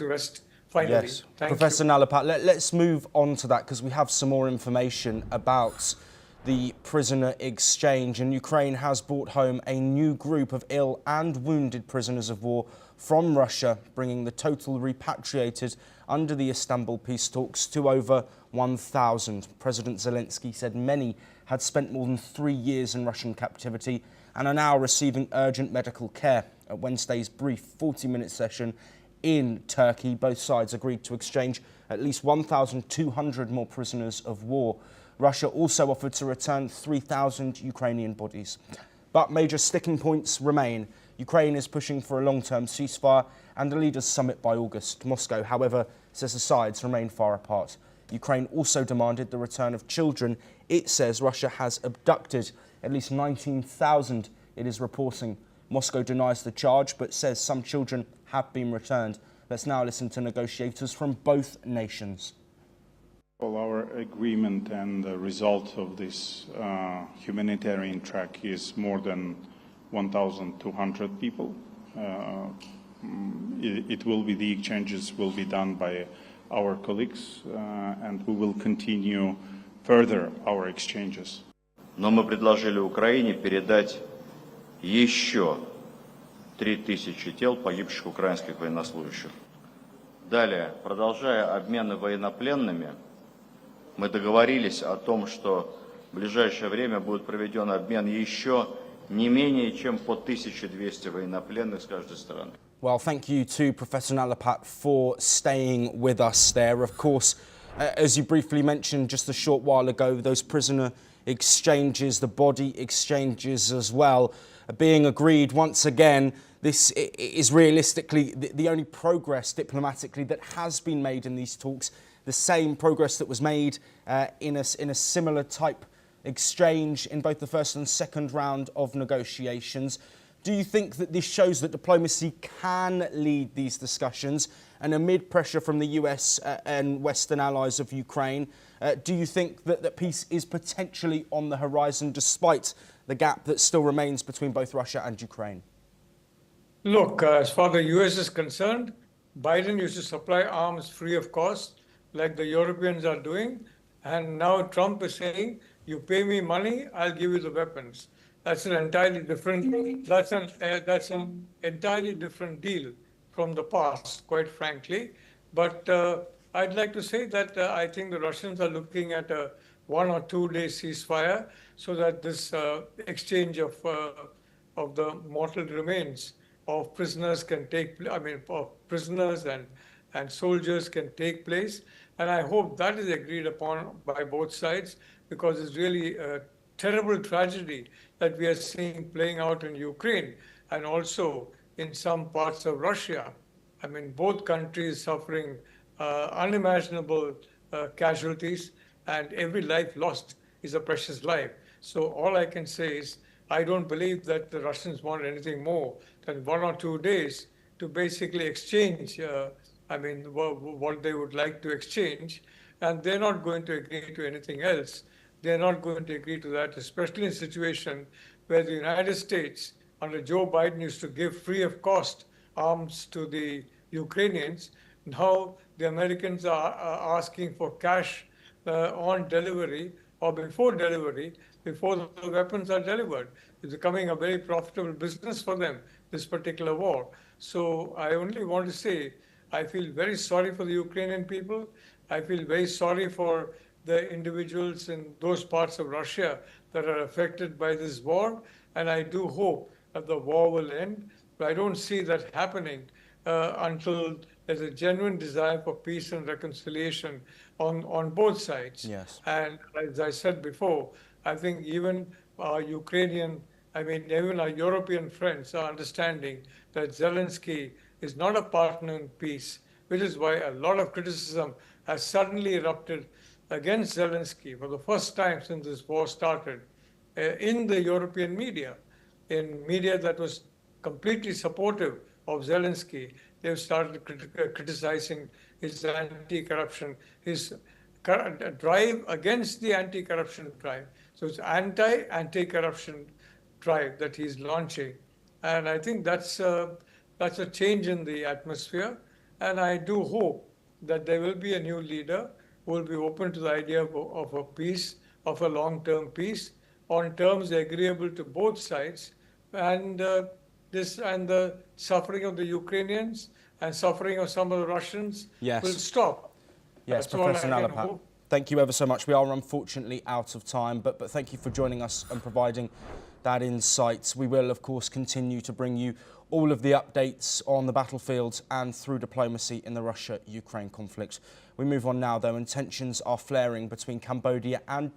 rest finally. Yes, Thank Professor you. Nalapat, let's move on to that because we have some more information about the prisoner exchange, and Ukraine has brought home a new group of ill and wounded prisoners of war from Russia, bringing the total repatriated under the Istanbul peace talks to over 1,000. President Zelensky said many had spent more than 3 years in Russian captivity and are now receiving urgent medical care. At Wednesday's brief 40-minute session in Turkey, both sides agreed to exchange at least 1,200 more prisoners of war. Russia also offered to return 3,000 Ukrainian bodies. But major sticking points remain. Ukraine is pushing for a long-term ceasefire and a leaders' summit by August. Moscow, however, says the sides remain far apart. Ukraine also demanded the return of children. It says Russia has abducted at least 19,000, it is reporting. Moscow denies the charge, but says some children have been returned. Let's now listen to negotiators from both nations. Well, our agreement and the result of this humanitarian track is more than 1,200 people. The exchanges will be done by our colleagues, and we will continue further our exchanges. Но мы предложили Украине передать еще 3000 тел погибших украинских военнослужащих. Далее, продолжая обмены военнопленными, мы договорились о том, что в ближайшее время будет проведен обмен еще не менее чем по 1200 военнопленных с каждой стороны. Well, thank you to Professor Nalapat for staying with us there. Of course, as you briefly mentioned just a short while ago, those prisoner exchanges, the body exchanges as well, are being agreed once again. This is realistically the only progress diplomatically that has been made in these talks, the same progress that was made in a similar type exchange in both the first and second round of negotiations. Do you think that this shows that diplomacy can lead these discussions? And amid pressure from the US and Western allies of Ukraine, do you think that peace is potentially on the horizon despite the gap that still remains between both Russia and Ukraine? Look, as far as the US is concerned, Biden used to supply arms free of cost, like the Europeans are doing. And now Trump is saying, you pay me money, I'll give you the weapons. That's an entirely different, that's an entirely different deal from the past, quite frankly. But I'd like to say that I think the Russians are looking at a 1 or 2 day ceasefire so that this exchange of the mortal remains of prisoners can take, of prisoners and soldiers can take place. And I hope that is agreed upon by both sides, because it's really a terrible tragedy that we are seeing playing out in Ukraine and also in some parts of Russia. I mean, both countries suffering unimaginable casualties, and every life lost is a precious life. So all I can say is, I don't believe that the Russians want anything more than 1 or 2 days to basically exchange, what they would like to exchange. And they're not going to agree to anything else. They're not going to agree to that, especially in a situation where the United States, under Joe Biden, used to give free of cost arms to the Ukrainians. Now the Americans are asking for cash on delivery or before delivery, before the weapons are delivered. It's becoming a very profitable business for them, this particular war. So I only want to say, I feel very sorry for the Ukrainian people. I feel very sorry for the individuals in those parts of Russia that are affected by this war. And I do hope that the war will end. But I don't see that happening until there's a genuine desire for peace and reconciliation on both sides. Yes. And as I said before, I think even our even our European friends are understanding that Zelensky is not a partner in peace, which is why a lot of criticism has suddenly erupted against Zelensky for the first time since this war started in the European media, in media that was completely supportive of Zelensky. They've started criticizing his anti-corruption, his drive against the anti-corruption drive. So it's anti-corruption drive that he's launching. And I think that's a change in the atmosphere. And I do hope that there will be a new leader who will be open to the idea of a peace, of a long-term peace, on terms agreeable to both sides, and the suffering of the Ukrainians and suffering of some of the Russians Yes. will stop. Yes, That's all I Professor can Nalapat. hope. Thank you ever so much. We are unfortunately out of time, but thank you for joining us and providing that insight. We will, of course, continue to bring you all of the updates on the battlefield and through diplomacy in the Russia-Ukraine conflict. We move on now, though, and tensions are flaring between Cambodia and